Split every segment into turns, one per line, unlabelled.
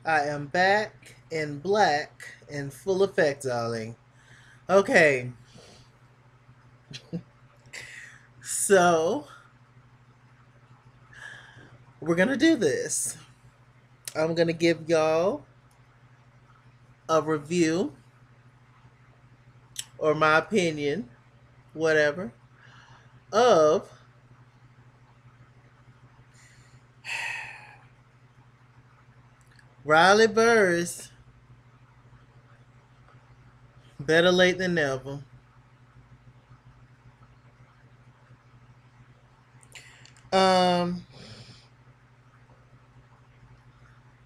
I am back in black in full effect, darling. Okay, so we're gonna do this. I'm gonna give y'all a review or my opinion, whatever, of Riley Burruss. Better late than never. Um,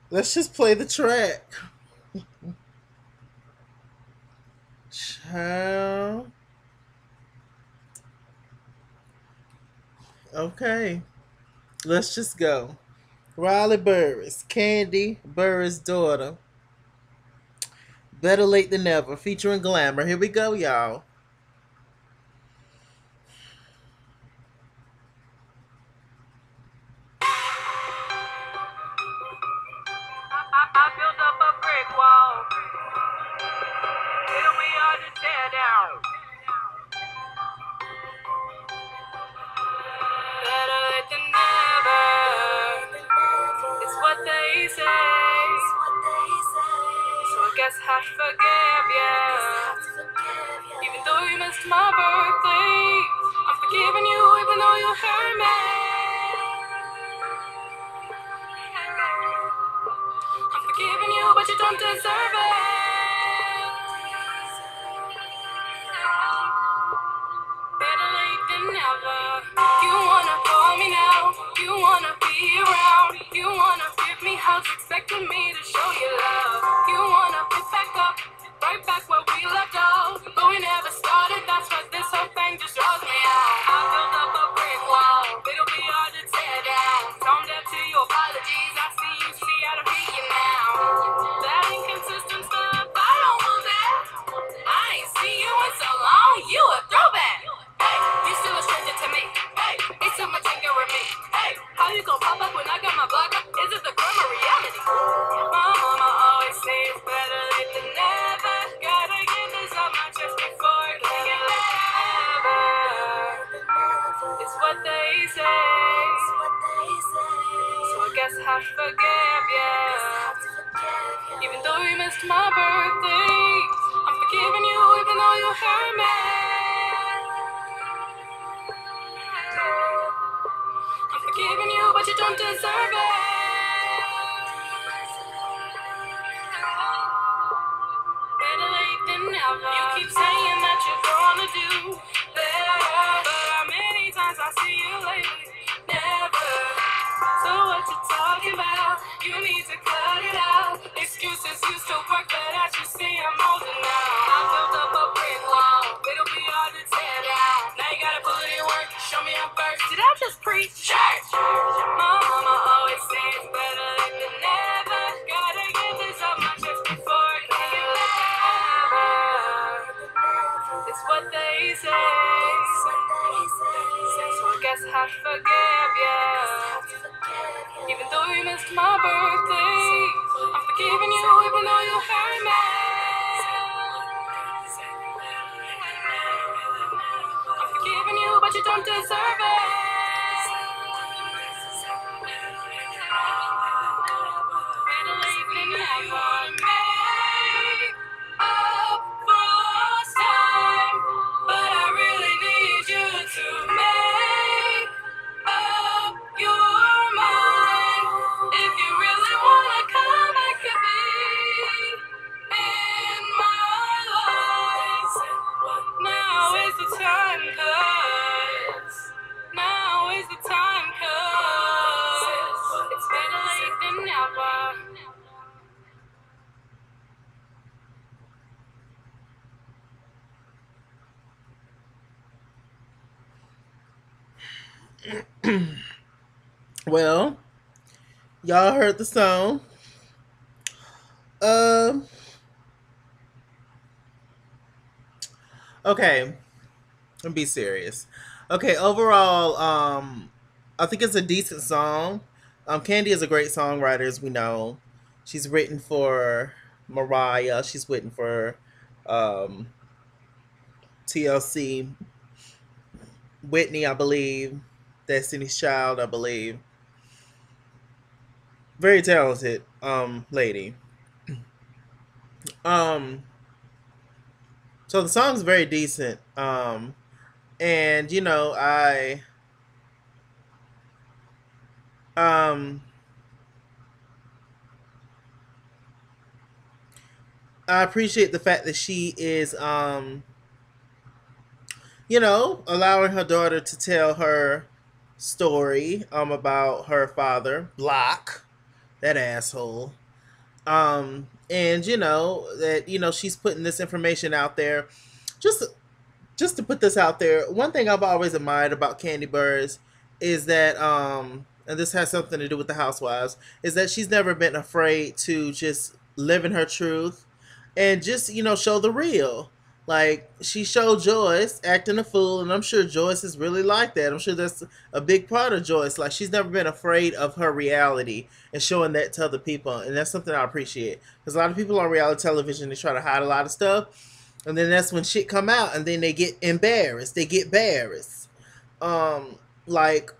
let's just play the track. Child. Okay, let's just go. Riley Burruss, Candy Burruss' daughter. Better late than never, featuring Glamour. Here we go, y'all.
I built up a brick wall. It'll be hard to tear down. Better late than never. It's what they say. So I guess I forgive ya. Even though you missed my birthday, I'm forgiving you even though you hurt me. I'm forgiving you, but you don't deserve it. Better late than never. You wanna call me now, you wanna be around, you wanna give me hugs, expecting me to show you love. You wanna pick back up, right back where we left off, but we never started. That's what this whole thing just draws me out. I built up a brick wall, it'll be hard to tear down. Tone deaf to your apologies, I see you, see I don't hear you now. That inconsistent stuff, I don't want that. I ain't seen you in so long, you a throwback. Hey, you still a stranger to me. Hey, it's so much anger in me. Hey, how you gon' pop up when I got my block up? Is it the crime or reality? My mama always says better late than never. Gotta get this off my chest before it can get ever. It's what they say. So I guess I forgive ya. Even though you missed my birthday, I'm forgiving you even though you hurt me. I'm forgiving you, but you don't deserve it. Better late than never. You keep saying that you're gonna do better, but how many times I see you lately? Never. So what you talking about? You need to cut it out. Excuses used to work, but as you see, I'm older now. I built up a brick wall, it'll be hard to tear down. Now you gotta put in work, show me up first. Did I just preach church? My mama always says better late than never. Gotta get this off my chest before it can get ever. It's what they say. So I guess I forgive ya. Even though you missed my birthday, I'm forgiving you even though you hurt me. I'm forgiving you, but you don't deserve it. Better late than never. Make up for lost time, but I really need you to make up your mind. If you really wanna come back and be in my life, now is the time, 'cause now is the time, 'cause it's better late than never.
Well, y'all heard the song. Okay, and be serious. Okay, overall, I think it's a decent song. Candy is a great songwriter, as we know. She's written for Mariah. She's written for um, TLC, Whitney, I believe, Destiny's Child, I believe. Very talented lady. Um, so the song's very decent. And um I appreciate the fact that she is allowing her daughter to tell her story about her father, Block, that asshole. And that she's putting this information out there. Just just to put this out there, one thing I've always admired about Kandi Burruss is that and this has something to do with the housewives, is that she's never been afraid to just live in her truth and just show the real. Like, she showed Joyce acting a fool, and I'm sure Joyce is really like that. I'm sure that's a big part of Joyce. Like, she's never been afraid of her reality and showing that to other people, and that's something I appreciate. Because a lot of people on reality television, they try to hide a lot of stuff, and then that's when shit come out, and then they get embarrassed. They get embarrassed. Like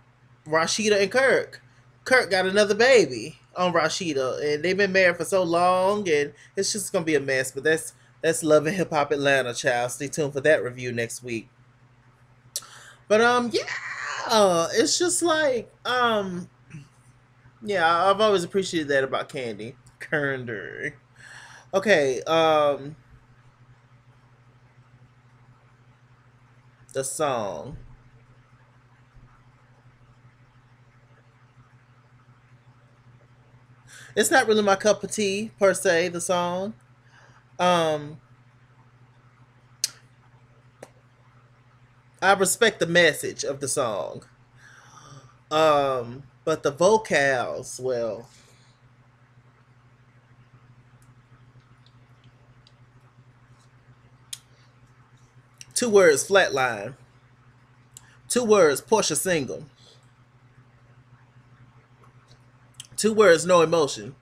Rashida and Kirk. Kirk got another baby on Rashida, and they've been married for so long, and it's just gonna be a mess. But that's Love and Hip Hop Atlanta, child. Stay tuned for that review next week. But yeah, it's just like yeah, I've always appreciated that about Kandi Kernder. Okay, the song. It's not really my cup of tea per se. The song. Um, I respect the message of the song. But the vocals, well, two words, flatline. Two words, Portia single. Two words, no emotion.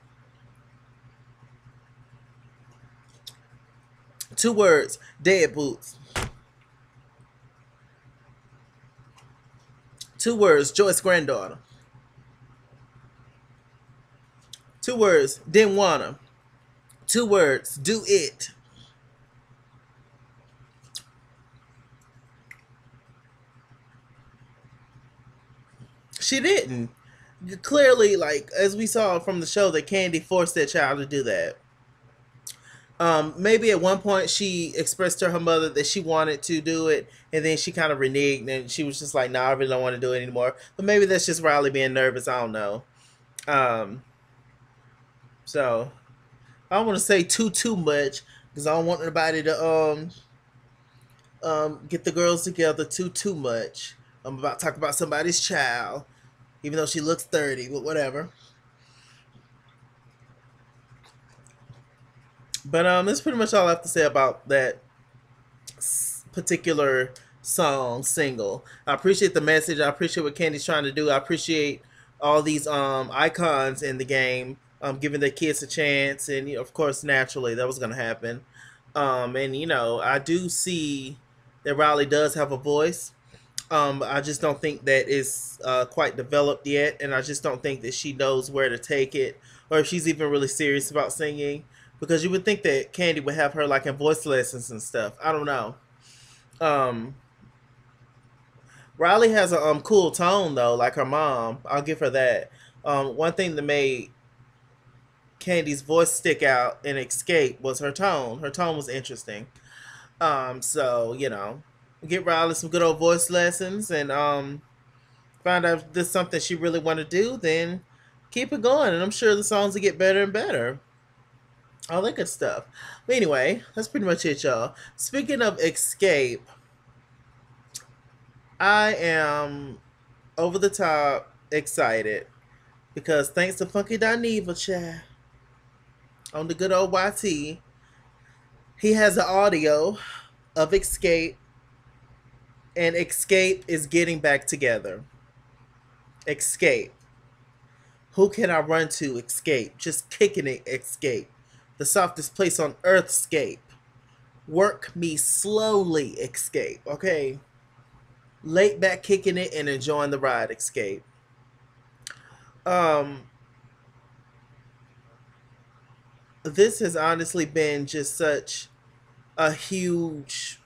Two words, dead boots. Two words, Joyce granddaughter. Two words, didn't wanna. Two words, do it. She didn't. Clearly, like, as we saw from the show, that Kandi forced that child to do that. Maybe at one point she expressed to her mother that she wanted to do it, and then she kind of reneged and she was just like, "Nah, I really don't want to do it anymore." But maybe that's just Riley being nervous. I don't know. Um, so I don't want to say too much because I don't want anybody to get the girls together too much. I'm about to talk about somebody's child, even though she looks 30, but whatever. But that's pretty much all I have to say about that particular song single. I appreciate the message. I appreciate what Candy's trying to do. I appreciate all these icons in the game giving their kids a chance, and of course, naturally, that was going to happen. And I do see that Riley does have a voice. I just don't think that it's quite developed yet, and I just don't think that she knows where to take it, or if she's even really serious about singing. Because you would think that Kandi would have her like in voice lessons and stuff. I don't know. Um, Riley has a cool tone though, like her mom. I'll give her that. One thing that made Candy's voice stick out and escape was her tone. Her tone was interesting. So get Riley some good old voice lessons and find out if this is something she really want to do. Then keep it going, and I'm sure the songs will get better and better. All that good stuff. But anyway, that's pretty much it, y'all. Speaking of escape, I am over the top excited because thanks to Funky Dineva, chat on the good old YT, he has an audio of Escape, and Escape is getting back together. Escape, Who can I run to? Escape. Just kicking it, escape. The softest place on earth, escape. Work me slowly, escape. Okay. Late back kicking it and enjoying the ride, escape. Um, this has honestly been just such a huge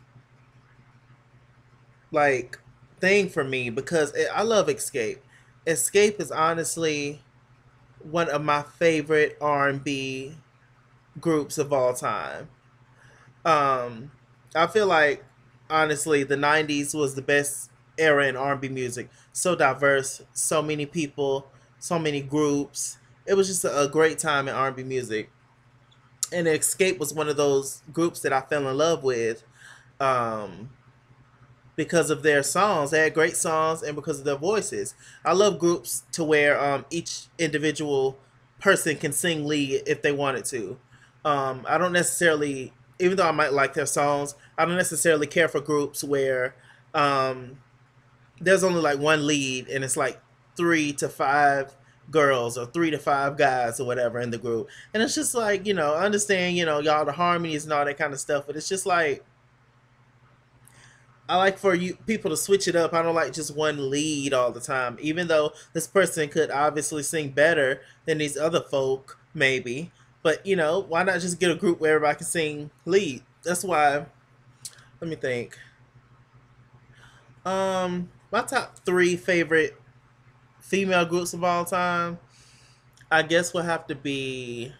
like thing for me because I love Escape. Escape is honestly one of my favorite R&B groups of all time. Um, I feel like honestly the '90s was the best era in R&B music. So diverse, so many people, so many groups. It was just a great time in R&B music. And Escape was one of those groups that I fell in love with. Um, because of their songs. They had great songs and because of their voices. I love groups to where each individual person can sing lead if they wanted to. I don't necessarily, even though I might like their songs, I don't necessarily care for groups where um, there's only like one lead and it's like 3 to 5 girls or 3 to 5 guys or whatever in the group. And it's just like, I understand, y'all the harmonies and all that kind of stuff, but it's just like I like for you people to switch it up. I don't like just one lead all the time. Even though this person could obviously sing better than these other folk, maybe. But why not just get a group where everybody can sing lead? That's why. Let me think. My top 3 favorite female groups of all time, I guess, would have to be.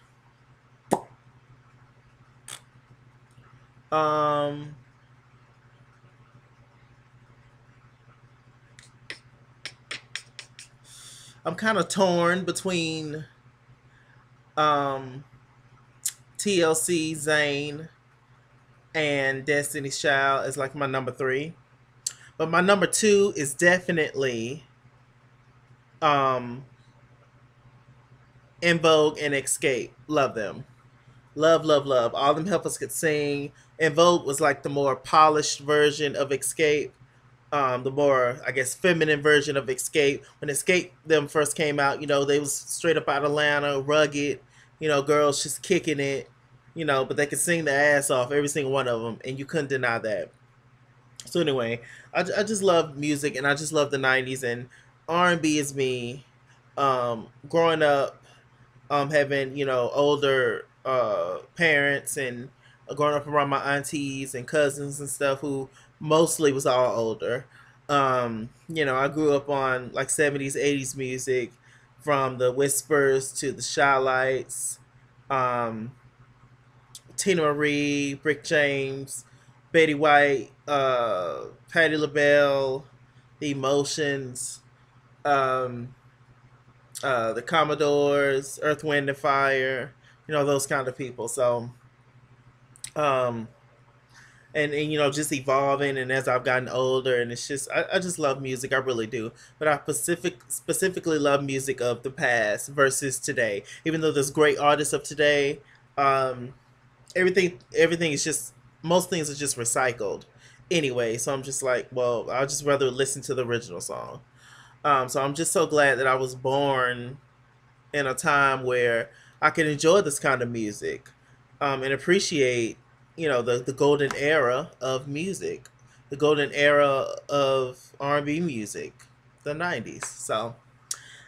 Um, I'm kind of torn between um TLC, Zayn, and Destiny's Child is like my number 3. But my number 2 is definitely um In Vogue and Escape. Love them. Love, love, love. All them helpers could sing. In Vogue was like the more polished version of Escape. The more, I guess, feminine version of Escape. When Escape them first came out, they was straight up out of Atlanta, rugged, girls just kicking it, but they could sing their ass off, every single one of them, and you couldn't deny that. So anyway, I just love music, and I just love the '90s, and R&B is me. Growing up, having older parents and growing up around my aunties and cousins and stuff who mostly was all older. I grew up on like '70s, '80s music, from the Whispers to the Shy Lights, um, Tina Marie, Rick James, Betty White, Patti LaBelle, The Emotions, um, the Commodores, Earth, Wind, and Fire, those kind of people. So, um, and just evolving, and as I've gotten older, and it's just I just love music. I really do. But I specifically love music of the past versus today. Even though there's great artists of today, um, everything is just, most things are just recycled anyway. So I'm just like, well, I'll just rather listen to the original song. So I'm just so glad that I was born in a time where I can enjoy this kind of music, and appreciate, the golden era of music, the golden era of R&B music, the '90s. So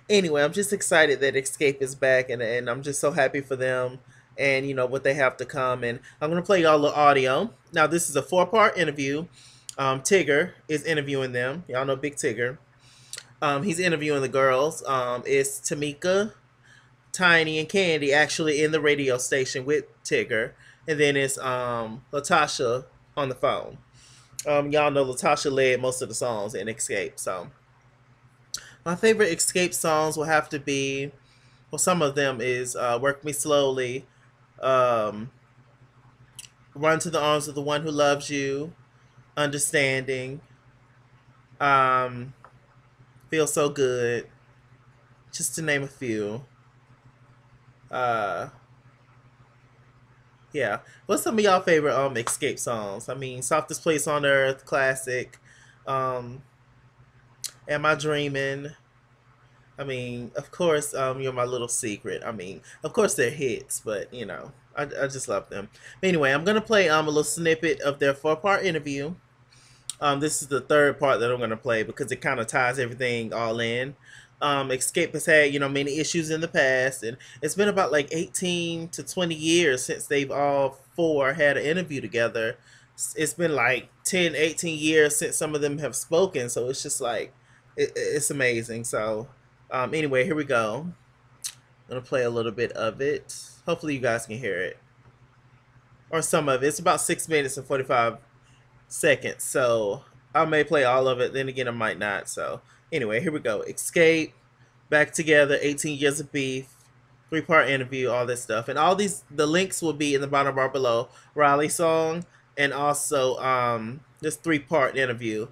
anyway, I'm just excited that Escape is back, and I'm just so happy for them and what they have to come. And I'm gonna play y'all the audio. Now this is a 4-part interview. Tigger is interviewing them. Y'all know Big Tigger. He's interviewing the girls. It's Tamika, Tiny, and Candy actually in the radio station with Tigger, and then it's Latasha on the phone. Y'all know Latasha led most of the songs in Escape. So my favorite Escape songs will have to be, well, some of them is "Work Me Slowly," um, "Run to the Arms of the One Who Loves You," "Understanding," um, "Feel So Good," just to name a few. Uh, yeah. What's some of y'all favorite Escape songs? I mean, "Softest Place on Earth," classic. Um, "Am I Dreaming?" I mean, of course, You're My Little Secret. I mean, of course they're hits, but I just love them. Anyway, I'm gonna play a little snippet of their 4-part interview. This is the third part that I'm gonna play because it kind of ties everything all in. Escape has had many issues in the past, and it's been about like 18 to 20 years since they've all four had an interview together. It's been like 10, 18 years since some of them have spoken, so it's just like it's amazing. So anyway, here we go. I'm gonna play a little bit of it. Hopefully, you guys can hear it or some of it. It's about 6 minutes and 45 seconds. So I may play all of it. Then again, I might not. So anyway, here we go. Escape, back together, 18 years of beef, 3-part interview, all this stuff, and all the links will be in the bottom bar below. Riley song, and also this 3-part interview.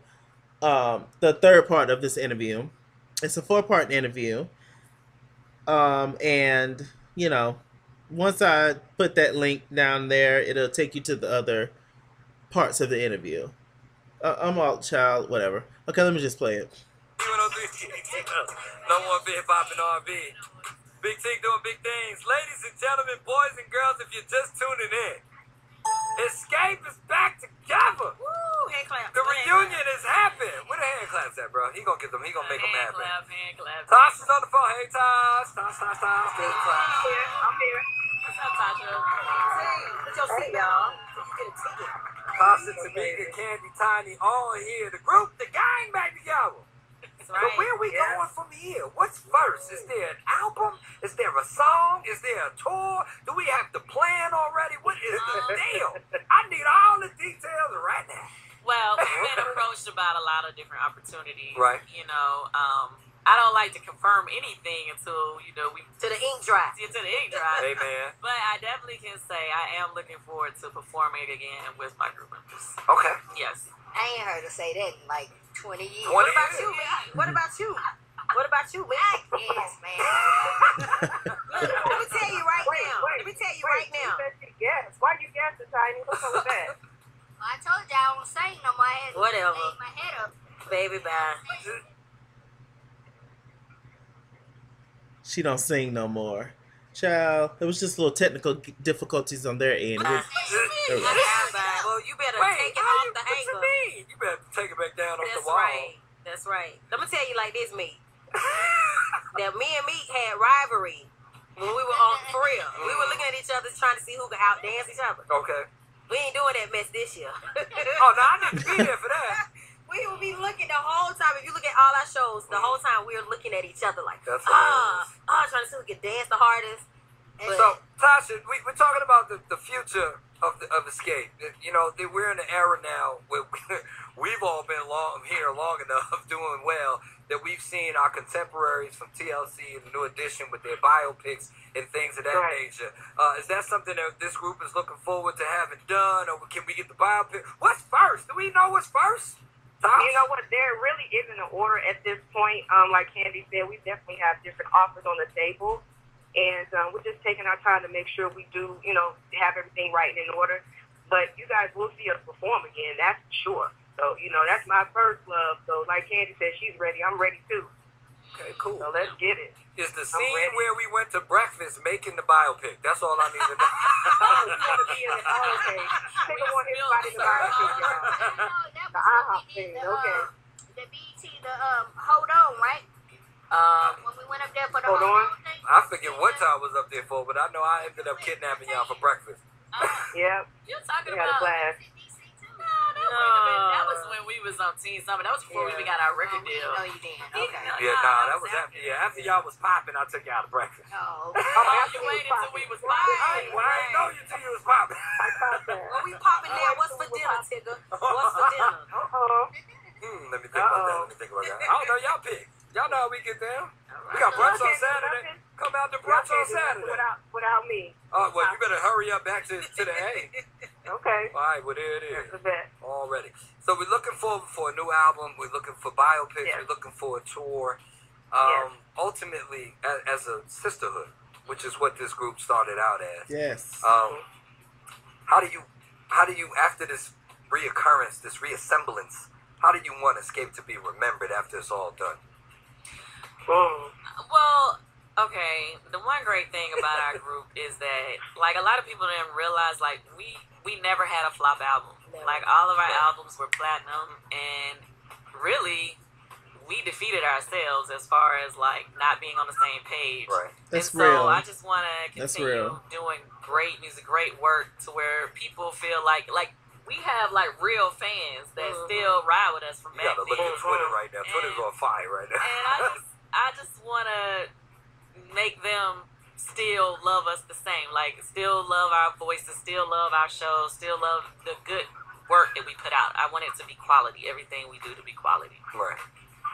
The third part of this interview. It's a 4-part interview. And once I put that link down there, it'll take you to the other parts of the interview. I'm out, child, whatever. Okay, let me just play it.
No more hip hop and R&B. Big T doing big things. Ladies and gentlemen, boys and girls, if you're just tuning in, Escape is back together.
Woo, hand claps.
The reunion has happened. Where the hand claps at, bro? He gonna get them. He gonna make them happen.
Hand claps.
Tosh is on the phone. Hey, Tosh. Tosh. Hand claps.
I'm here. What's up, Tasha? Put your seat, y'all. So you get a ticket.
Tasha, Tamika, Candy, Tiny, all here. The group, the gang back together.
That's right.
But where are we going from here? What's first? Is there an album? Is there a song? Is there a tour? Do we have the plan already? What is the deal? I need all the details right now.
Well, we've been approached about a lot of different opportunities.
Right.
I don't like to confirm anything until, we... To the ink dry. To the ink dry.
Hey, man.
But I definitely can say I am looking forward to performing again with my group members.
Okay.
Yes.
I ain't heard her say that in like 20 years.
20
What about
years.
you, man? What about you? What about you, man?
Yes, man.
Let me tell you right now. Let me tell you right now.
You said she guessed. Why you guessing, Tiny? What's up with that?
I told you I won't say no more. I had to
Whatever.
lay my head up.
Baby, bye.
She don't sing no more. Child, there was just little technical difficulties on their end.
Well, you better take it off the
What you
hanger.
mean? You better take it back down off the
That's
wall.
right. That's right. Let me tell you like this, Meek. That me and Meek had rivalry when we were on for real. We were looking at each other trying to see who could outdance each other.
Okay.
We ain't doing that mess this year.
Oh, no, I need to be there for that.
We will be looking the whole time. If you look at all our shows, the whole time we are looking at each other like,
That's hilarious.
trying to see who can dance the hardest. But
So, Tasha, we're talking about the future of Escape. We're in an era now where we've all been here long enough doing well that we've seen our contemporaries from TLC and the New Edition with their biopics and things of that nature. Is that something that this group is looking forward to having done, or can we get the biopic? What's first? Do we know what's first? Tasha?
You know what? There really isn't an order at this point. Like Candy said, we definitely have different offers on the table. And we're just taking our time to make sure we do, have everything right and in order. But you guys will see us perform again, that's for sure. So, that's my first love. So, like Candy said, she's ready. I'm ready, too.
Okay, cool.
So, let's get it.
Is the scene where we went to breakfast making the biopic? That's all I need to know.
Oh, you want to be in it? Oh, okay. Take a want everybody to buy it, y'all.
That
The
was
IHOP
when we
thing,
did
okay.
the BET, Hold On, right? When we went up there for the
Hold On?
thing.
I forget what time I was up there for, but I know I ended up kidnapping y'all for breakfast.
Yep.
you're talking
We had a
about...
blast.
That was when we was on Teen Summit. That was before we even got our record deal.
No, you didn't. Okay.
Yeah, nah, that was after y'all was popping, I took y'all to breakfast.
Oh,
Oh,
Oh,
after
you
we
waited
was
till we was
popping.
live.
Well, I didn't know you till you was popping.
I caught that.
Well, we popping now. What's for dinner, Tigger? What's for dinner?
Uh-oh.
Let me think about that. I don't know, y'all pick. Y'all know how we get down. We got brunch on Saturday. Come out to brunch on Saturday.
Without me.
Oh, well, you better hurry up back to the A.
Okay.
All right, well, there it
That's the
is.
best.
Already. So we're looking forward for a new album. We're looking for biopics.
Yes.
We're looking for a tour.
Yes.
Ultimately, as a sisterhood, which is what this group started out as.
Yes.
How do you, after this reoccurrence, this reassemblance, how do you want Escape to be remembered after it's all done?
Well, okay. The one great thing about our group is that, like, a lot of people didn't realize, like, we never had a flop album. Like, all of our albums were platinum, and really, we defeated ourselves as far as, like, not being on the same page.
Right.
That's
and
real.
So I just want to continue doing great music, great work, to where people feel like we have, like, real fans that still ride with us from back then.
You gotta look at Twitter right now. Twitter's on fire right now.
And I just want to make them still love us the same. Like, still love our voices, still love our shows, still love the good work that we put out. I want it to be quality. Everything we do to be quality.
Right.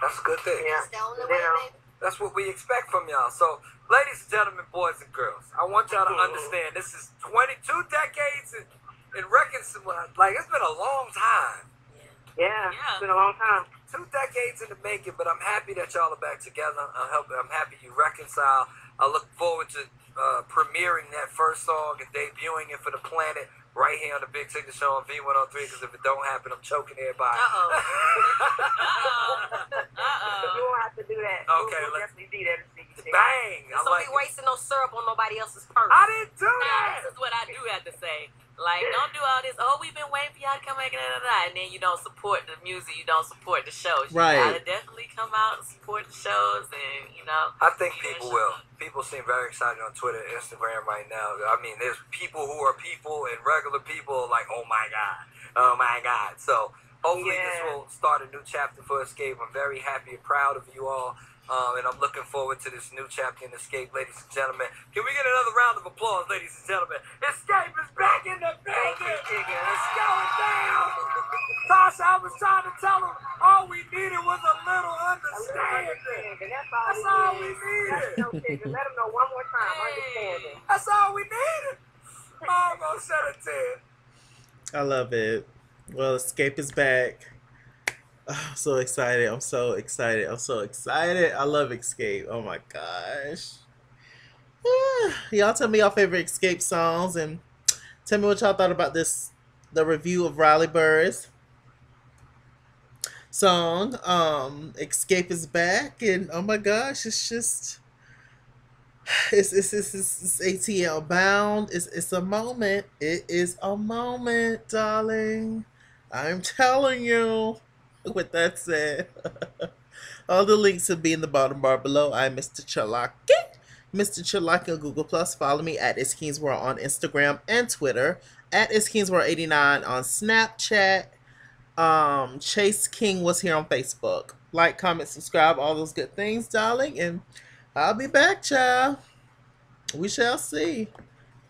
That's a good thing.
That's the only way, baby.
That's what we expect from y'all. So, ladies and gentlemen, boys and girls, I want y'all to understand this is 22 decades in reconciliation. Like, it's been a long time.
Yeah, it's been a long time.
2 decades in the making, but I'm happy that y'all are back together. I'm happy you reconcile. I look forward to premiering that first song and debuting it for the planet right here on the Big Ticket Show on V103, because if it don't happen, I'm choking everybody.
You won't have to do that.
Okay,
we'll definitely do that.
Bang!
So we wasting no syrup on nobody else's purse.
I didn't do that!
This is what I do have to say. Like, don't do all this, oh, we've been waiting for y'all to come back, and then you don't support the music, you don't support the shows. You gotta definitely come out and support the shows, and, you know.
I think people will. People seem very excited on Twitter and Instagram right now. I mean, there's people who are people, and regular people are like, oh my God. So, hopefully this will start a new chapter for Escape. I'm very happy and proud of you all. And I'm looking forward to this new chapter in Escape, ladies and gentlemen. Can we get another round of applause, ladies and gentlemen? Escape is back in the building. It's going down. Tasha, I was trying to tell them all we needed was a little understanding. That's all we needed.
Let them know one more time. Understanding.
That's all we needed. Almost said it 10.
I love it. Well, Escape is back. Oh, I'm so excited. I'm so excited. I love Escape. Oh my gosh. Y'all tell me your favorite Escape songs and tell me what y'all thought about the review of Riley Burruss song. Escape is back, and oh my gosh, it's just it's ATL bound. It's a moment. It is a moment, darling. I'm telling you. With that said, all the links will be in the bottom bar below. I'm Mr. Chalaki. Mr. Chalaki on Google+. Follow me at ITSKINGWORLD on Instagram and Twitter. At ITSKINGWORLD89 on Snapchat. Chase King was here on Facebook. Like, comment, subscribe, all those good things, darling. And I'll be back, child. We shall see.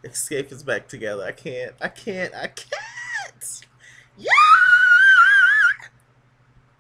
Escape is back together. I can't.